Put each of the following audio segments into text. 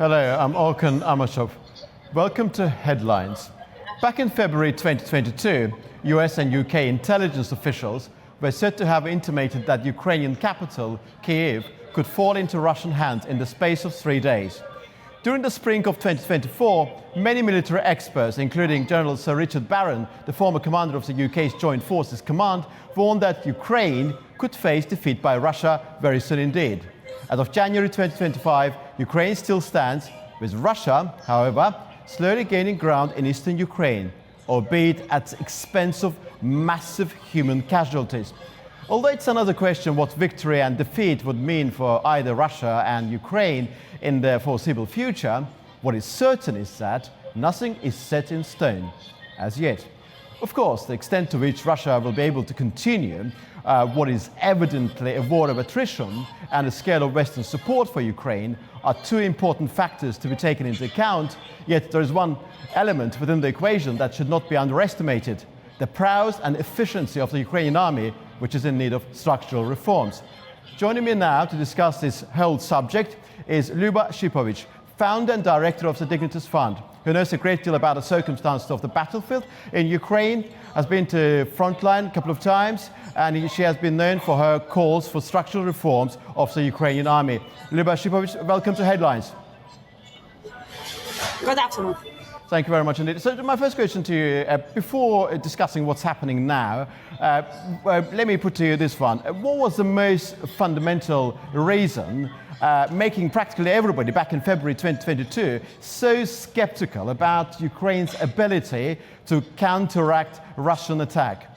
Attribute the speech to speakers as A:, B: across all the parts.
A: Hello, I'm Orkhan Amashov. Welcome to Headlines. Back in February 2022, US and UK intelligence officials were said to have intimated that Ukrainian capital, Kyiv, could fall into Russian hands in the space of 3 days. During the spring of 2024, many military experts, including General Sir Richard Barron, the former commander of the UK's Joint Forces Command, warned that Ukraine could face defeat by Russia very soon indeed. As of January 2025, Ukraine still stands, with Russia, however, slowly gaining ground in eastern Ukraine, albeit at the expense of massive human casualties. Although it's another question what victory and defeat would mean for either Russia and Ukraine in the foreseeable future, what is certain is that nothing is set in stone as yet. Of course, the extent to which Russia will be able to continue what is evidently a war of attrition and the scale of Western support for Ukraine are two important factors to be taken into account, yet there is one element within the equation that should not be underestimated: the prowess and efficiency of the Ukrainian army, which is in need of structural reforms. Joining me now to discuss this whole subject is Lyuba Shipovich, founder and director of the Dignitas Fund, who knows a great deal about the circumstances of the battlefield in Ukraine, has been to frontline a couple of times, and she has been known for her calls for structural reforms of the Ukrainian army. Lyuba Shipovich, welcome to Headlines.
B: Good afternoon.
A: Thank you very much indeed. So my first question to you, before discussing what's happening now, let me put to you this one. What was the most fundamental reason making practically everybody back in February 2022 so skeptical about Ukraine's ability to counteract Russian attack?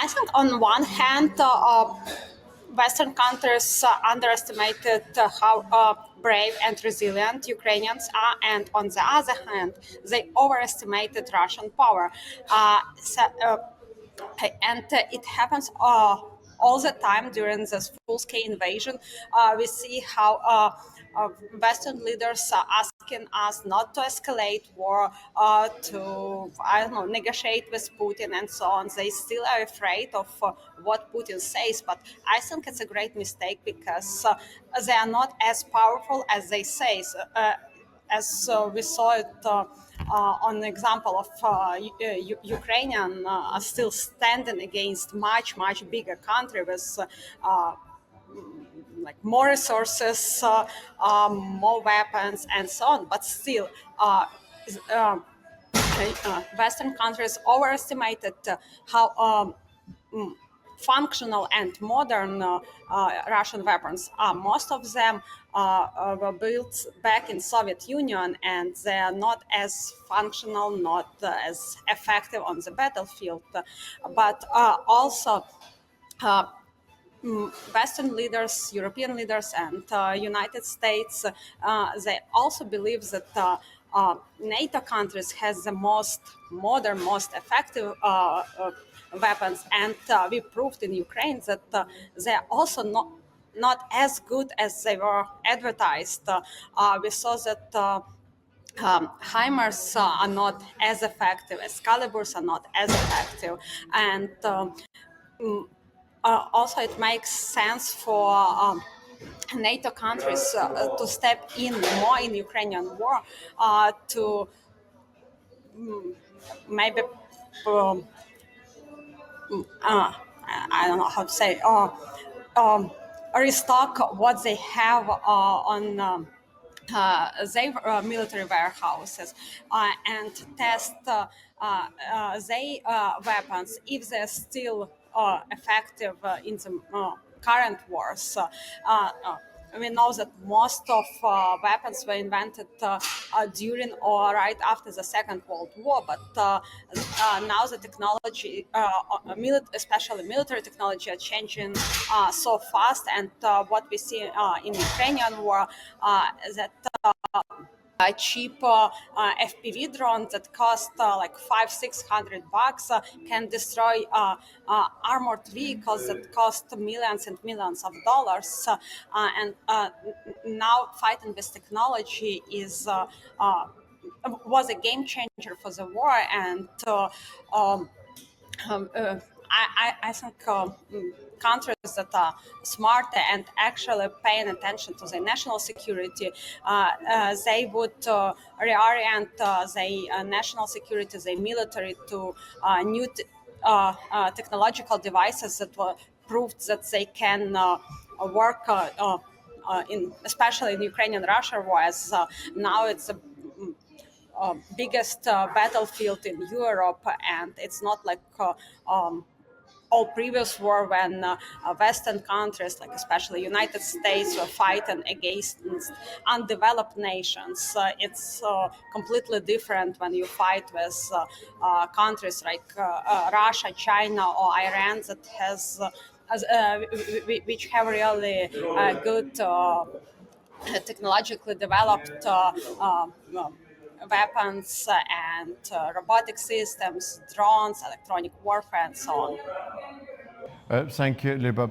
B: I think on one hand, Western countries underestimated how brave and resilient Ukrainians are, and on the other hand, they overestimated Russian power. It happens all the time during this full-scale invasion. We see how Western leaders are asking us not to escalate war, to negotiate with Putin and so on. They still are afraid of what Putin says, but I think it's a great mistake because they are not as powerful as they say. As we saw it on the example of Ukrainian are still standing against much bigger country with more resources, more weapons, and so on. But still, Western countries overestimated how functional and modern Russian weapons are. Most of them were built back in Soviet Union, and they are not as functional, not as effective on the battlefield. But also Western leaders, European leaders, and United States, they also believe that NATO countries has the most modern, most effective weapons, and we proved in Ukraine that they are also not as good as they were advertised. We saw that HIMARS are not as effective, Excaliburs are not as effective, and also it makes sense for NATO countries to step in more in Ukrainian war, to maybe I don't know how to say, restock what they have on their military warehouses and test their weapons if they're still effective in the current wars. We know that most of weapons were invented during or right after the Second World War, but now the technology, especially military technology, are changing so fast, and what we see in Ukrainian war that cheap FPV drone that cost like $500-600 can destroy armored vehicles that cost millions and millions of dollars. And now fighting with technology was a game changer for the war, and I think countries that are smart and actually paying attention to their national security, they would reorient their national security, their military to new technological devices that were proved that they can work in, especially in Ukraine and Russia, whereas now it's the biggest battlefield in Europe, and it's not like all previous war when Western countries, like especially United States, were fighting against undeveloped nations. It's completely different when you fight with countries like Russia, China, or Iran that has which have really good technologically developed weapons and robotic systems, drones, electronic warfare, and so on.
A: Thank you, Liba.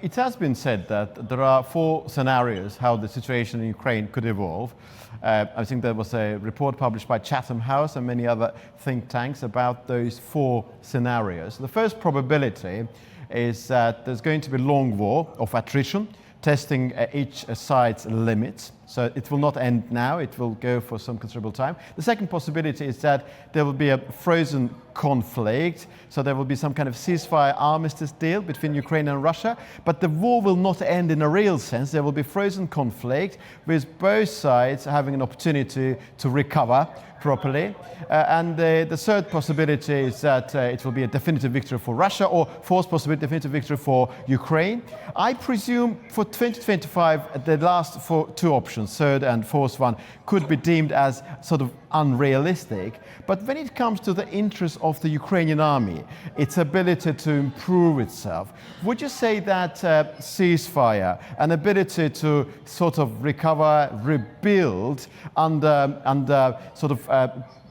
A: It has been said that there are 4 scenarios how the situation in Ukraine could evolve. I think there was a report published by Chatham House and many other think tanks about those 4 scenarios. The first probability is that there's going to be a long war of attrition, testing each side's limits. So it will not end now, it will go for some considerable time. The second possibility is that there will be a frozen conflict, so there will be some kind of ceasefire armistice deal between Ukraine and Russia, but the war will not end in a real sense. There will be frozen conflict with both sides having an opportunity to recover properly. And the third possibility is that it will be a definitive victory for Russia, or fourth possibility, definitive victory for Ukraine. I presume for 2025, the last 2 options, third and fourth one, could be deemed as sort of unrealistic. But when it comes to the interests of the Ukrainian army, its ability to improve itself, would you say that ceasefire, an ability to sort of recover, rebuild under sort of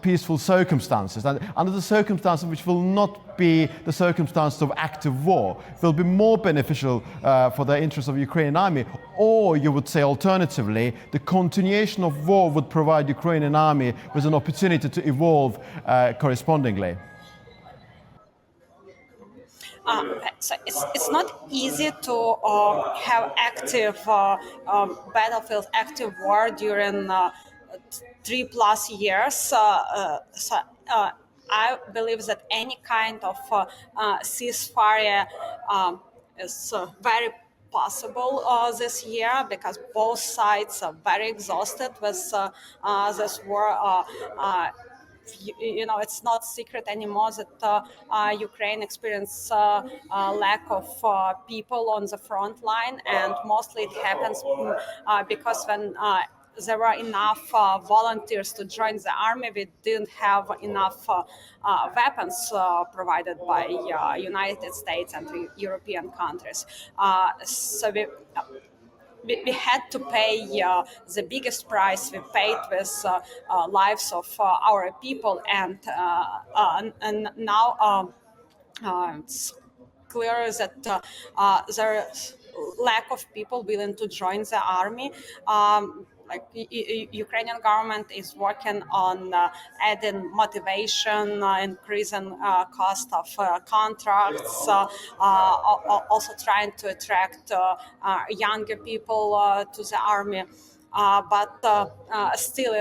A: peaceful circumstances, and under the circumstances which will not be the circumstances of active war, will be more beneficial for the interests of the Ukrainian army? Or you would say alternatively, the continuation of war would provide Ukrainian army with an opportunity to evolve correspondingly?
B: So it's not easy to have active battlefield, active war during 3+ years. So I believe that any kind of ceasefire is very possible this year, because both sides are very exhausted with this war. You know, it's not secret anymore that Ukraine experienced lack of people on the front line, and mostly it happens because when there were enough volunteers to join the army, we didn't have enough weapons provided by United States and European countries. So we had to pay the biggest price. We paid with lives of our people, and now it's clear that there's lack of people willing to join the army. Like Ukrainian government is working on adding motivation, increasing cost of contracts, also trying to attract younger people to the army. But still,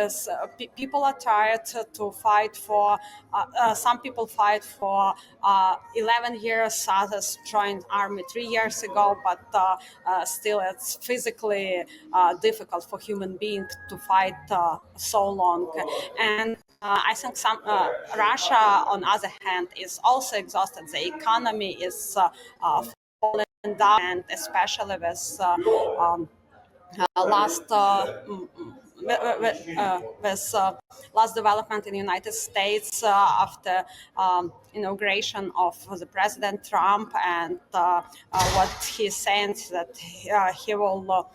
B: people are tired to fight for. Some people fight for 11 years. Others joined army 3 years ago. But still, it's physically difficult for human beings to fight so long. And I think Russia, on the other hand, is also exhausted. The economy is falling down, and especially with last development in the United States after inauguration of the President Trump, and what he's saying that he will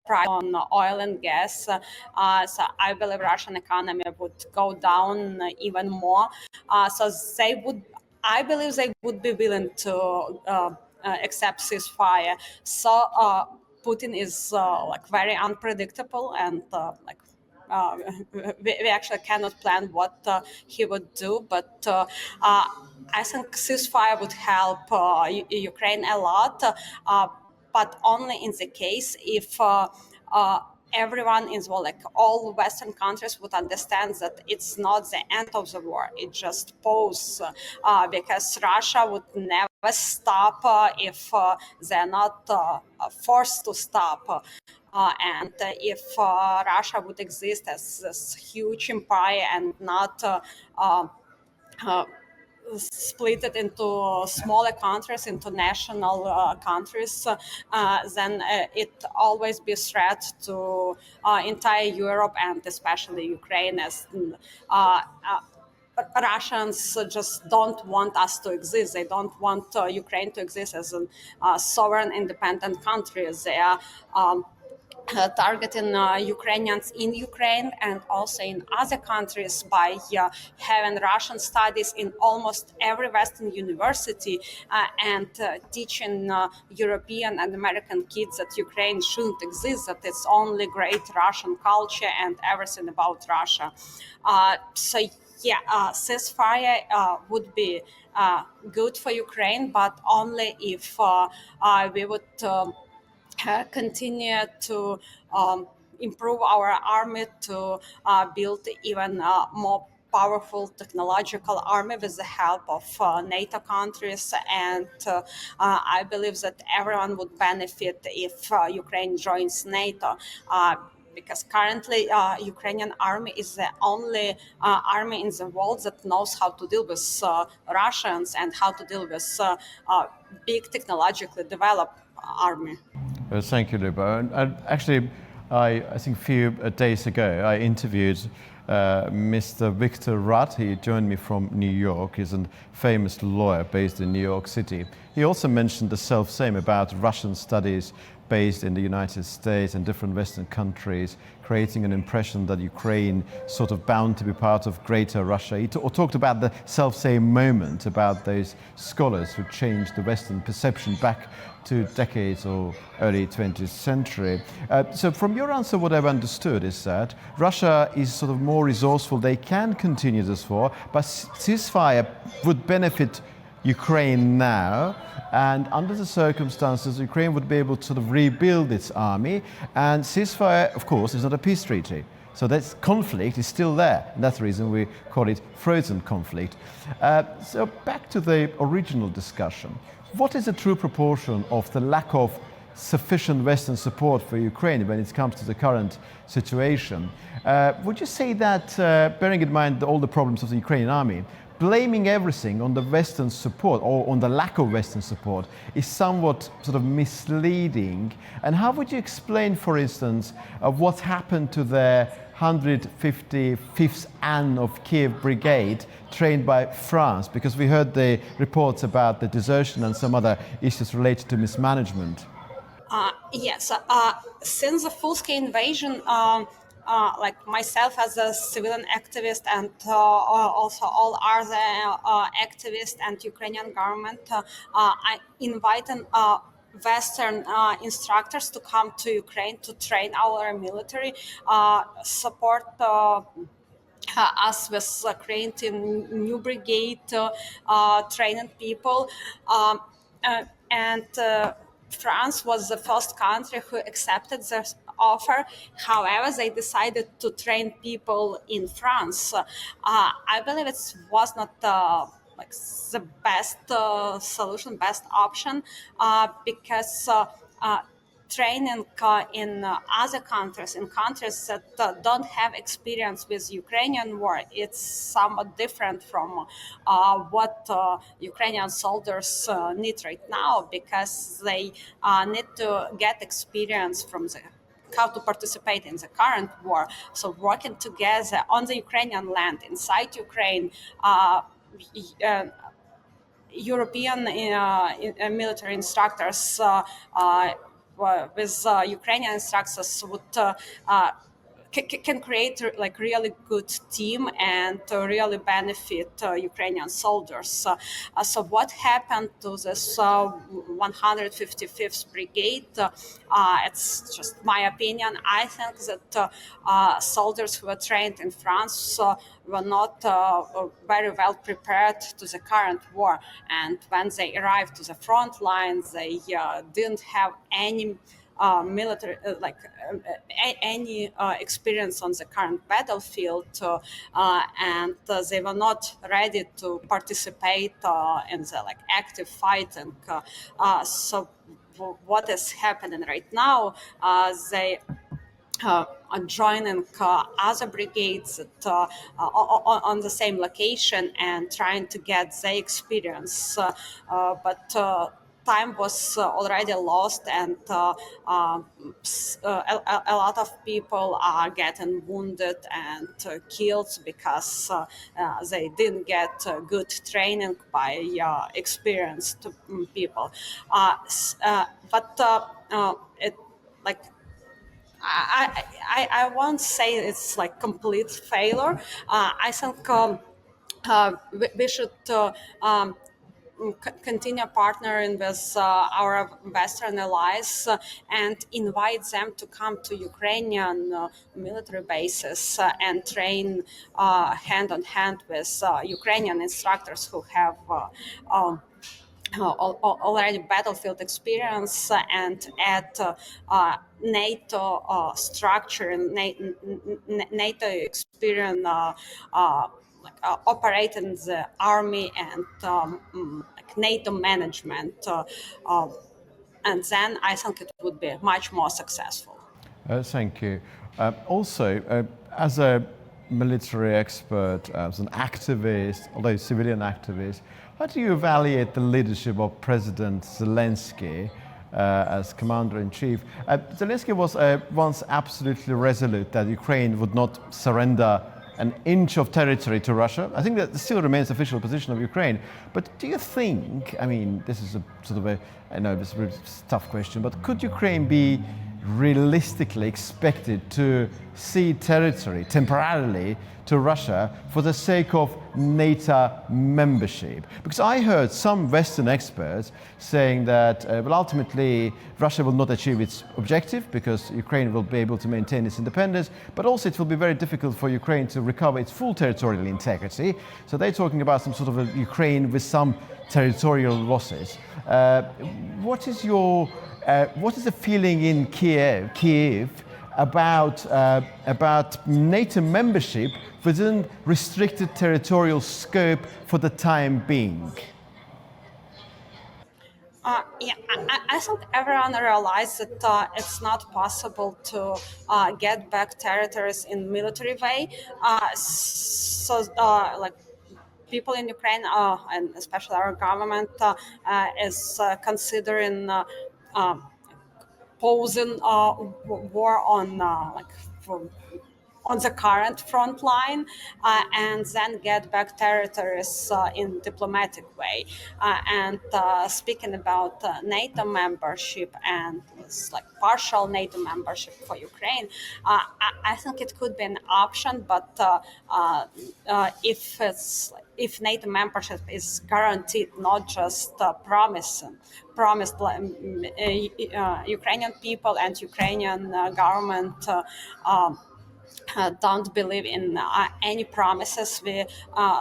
B: price on oil and gas. So I believe Russian economy would go down even more. So I believe they would be willing to accept ceasefire. So Putin is like very unpredictable and like we actually cannot plan what he would do, but I think ceasefire would help Ukraine a lot, but only in the case if everyone is, well, like all Western countries would understand that it's not the end of the war, it's just pause, because Russia would never stop if they're not forced to stop. And if Russia would exist as this huge empire and not uh, split it into smaller countries, into national countries, then it always be a threat to entire Europe and especially Ukraine, as Russians just don't want us to exist. They don't want Ukraine to exist as a sovereign, independent country. They are targeting Ukrainians in Ukraine and also in other countries by having Russian studies in almost every Western university and teaching European and American kids that Ukraine shouldn't exist, that it's only great Russian culture and everything about Russia. Ceasefire would be good for Ukraine, but only if we would continue to improve our army, to build even more powerful technological army with the help of NATO countries, and I believe that everyone would benefit if Ukraine joins NATO. Because currently Ukrainian army is the only army in the world that knows how to deal with Russians and how to deal with big technologically developed army.
A: Thank you, Luba. And actually, I think a few days ago, I interviewed Mr. Victor Rudd. He joined me from New York. He's a famous lawyer based in New York City. He also mentioned the self-same about Russian studies based in the United States and different Western countries, creating an impression that Ukraine sort of bound to be part of greater Russia. He talked about the self-same moment, about those scholars who changed the Western perception back to decades or early 20th century. So from your answer, what I've understood is that Russia is sort of more resourceful. They can continue this war, but ceasefire would benefit Ukraine now, and under the circumstances, Ukraine would be able to sort of rebuild its army. And ceasefire, of course, is not a peace treaty. So that conflict is still there. And that's the reason we call it frozen conflict. So back to the original discussion. What is the true proportion of the lack of sufficient Western support for Ukraine when it comes to the current situation? Would you say that, bearing in mind all the problems of the Ukrainian army, blaming everything on the Western support or on the lack of Western support is somewhat sort of misleading? And how would you explain, for instance, what happened to the 155th Anne of Kiev Brigade trained by France? Because we heard the reports about the desertion and some other issues related to mismanagement.
B: Yes, since the full-scale invasion, like myself as a civilian activist and also all other activists and Ukrainian government, I invited Western instructors to come to Ukraine to train our military, support us with creating new brigade, training people, and France was the first country who accepted this offer. However, they decided to train people in France. I believe it was not like the best solution, best option, because training in other countries, in countries that don't have experience with Ukrainian war, it's somewhat different from what Ukrainian soldiers need right now, because they need to get experience from how to participate in the current war. So working together on the Ukrainian land, inside Ukraine, European military instructors with Ukrainian instructors would can create like really good team and really benefit Ukrainian soldiers. So what happened to this 155th Brigade? It's just my opinion. I think that soldiers who were trained in France were not very well prepared to the current war, and when they arrived to the front lines, they didn't have any military any experience on the current battlefield, and they were not ready to participate in the like active fighting. So what is happening right now? They are joining other brigades on the same location and trying to get their experience. But time was already lost, and a lot of people are getting wounded and killed because they didn't get good training by experienced people. It like I won't say it's like complete failure. I think we should continue partnering with our Western allies and invite them to come to Ukrainian military bases and train hand on hand with Ukrainian instructors who have already battlefield experience, and at NATO structure and NATO experience operating the army and like NATO management. And then I think it would be much more successful.
A: Thank you. Also, as a military expert, as an activist, although civilian activist, how do you evaluate the leadership of President Zelensky as commander-in-chief? Zelensky was once absolutely resolute that Ukraine would not surrender an inch of territory to Russia. I think that still remains the official position of Ukraine. But do you think, I mean, this is a sort of a, I know this is a really tough question, but could Ukraine be realistically expected to cede territory temporarily to Russia for the sake of NATO membership? Because I heard some Western experts saying that well, ultimately Russia will not achieve its objective because Ukraine will be able to maintain its independence, but also it will be very difficult for Ukraine to recover its full territorial integrity. So they're talking about some sort of a Ukraine with some territorial losses. What is the feeling in Kiev about NATO membership within restricted territorial scope for the time being?
B: I think everyone realized that it's not possible to get back territories in military way. Like people in Ukraine and especially our government is considering posing war on on the current front line and then get back territories in diplomatic way. And speaking about NATO membership and like partial NATO membership for Ukraine, I think it could be an option, but if NATO membership is guaranteed, not just promised Ukrainian people and Ukrainian government don't believe in any promises. We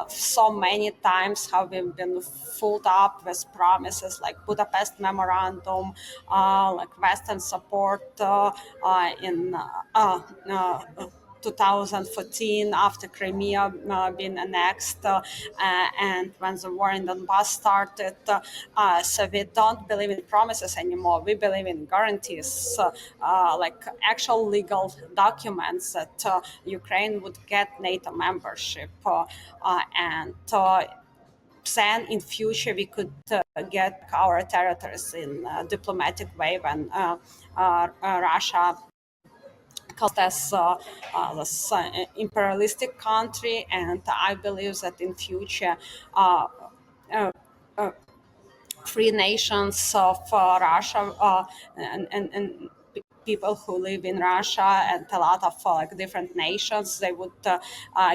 B: so many times have been fooled up with promises like Budapest Memorandum, like Western support in 2014 after Crimea being annexed and when the war in Donbass started. So we don't believe in promises anymore. We believe in guarantees, like actual legal documents that Ukraine would get NATO membership and then in future we could get our territories in a diplomatic way when Russia as this imperialistic country, and I believe that in future free nations of Russia and people who live in Russia and a lot of like different nations. They would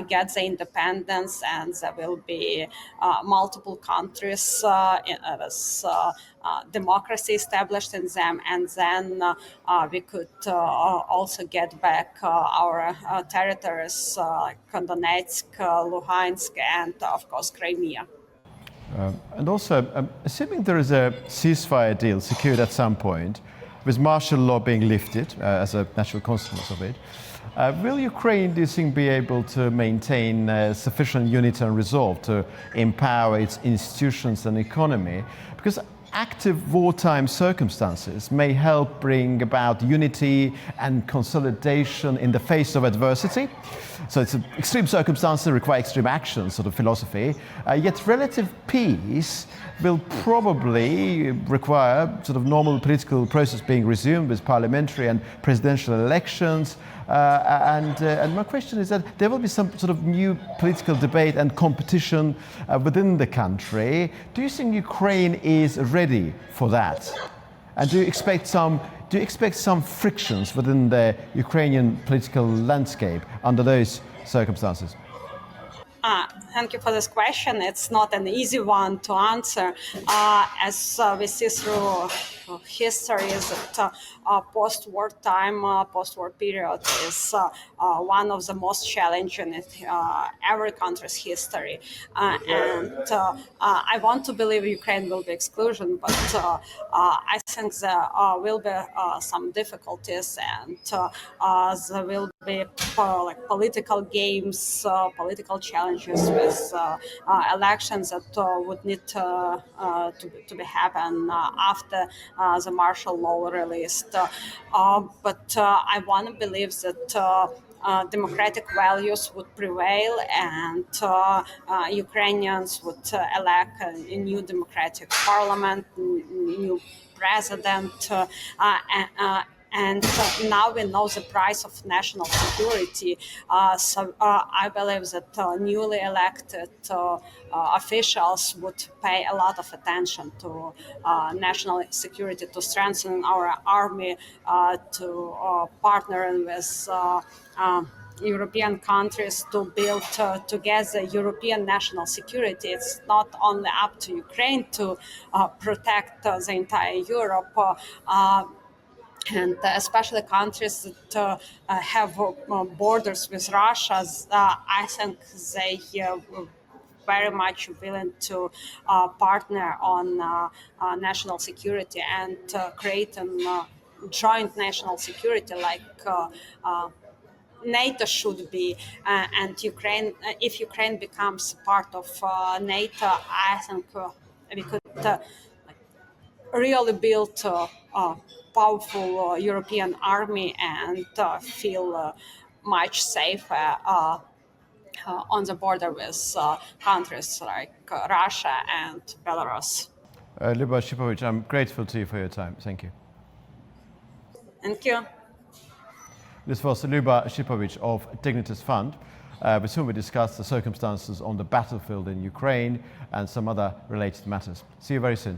B: get the independence, and there will be multiple countries with democracy established in them, and then we could also get back our territories like Donetsk, Luhansk, and of course Crimea.
A: And also, assuming there is a ceasefire deal secured at some point, with martial law being lifted as a natural consequence of it, will Ukraine, do you think, be able to maintain sufficient unity and resolve to empower its institutions and economy? Because active wartime circumstances may help bring about unity and consolidation in the face of adversity. So it's extreme circumstances require extreme action sort of philosophy. Yet relative peace will probably require sort of normal political process being resumed with parliamentary and presidential elections. And my question is that there will be some sort of new political debate and competition within the country. Do you think Ukraine is ready for that? And do you expect some frictions within the Ukrainian political landscape under those circumstances?
B: Thank you for this question. It's not an easy one to answer. As we see through history, that post-war time, post-war period is one of the most challenging in every country's history. I want to believe Ukraine will be exclusion, but I think there will be some difficulties, and there will be like political games, political challenges with elections that would need to be happen after the martial law released. But I want to believe that democratic values would prevail, and Ukrainians would elect a new democratic parliament, new president, and now we know the price of national security. So I believe that newly elected officials would pay a lot of attention to national security, to strengthen our army, to partner with European countries to build together European national security. It's not only up to Ukraine to protect the entire Europe, and especially countries that have borders with Russia. I think they very much willing to partner on national security and create a joint national security like NATO should be, and Ukraine. If Ukraine becomes part of NATO, I think we could really build a powerful European army and feel much safer on the border with countries like Russia and Belarus.
A: Lyuba Shipovich, I'm grateful to you for your time. Thank you.
B: Thank you.
A: This was Lyuba Shipovich of Dignitas Fund, with whom we discussed the circumstances on the battlefield in Ukraine and some other related matters. See you very soon.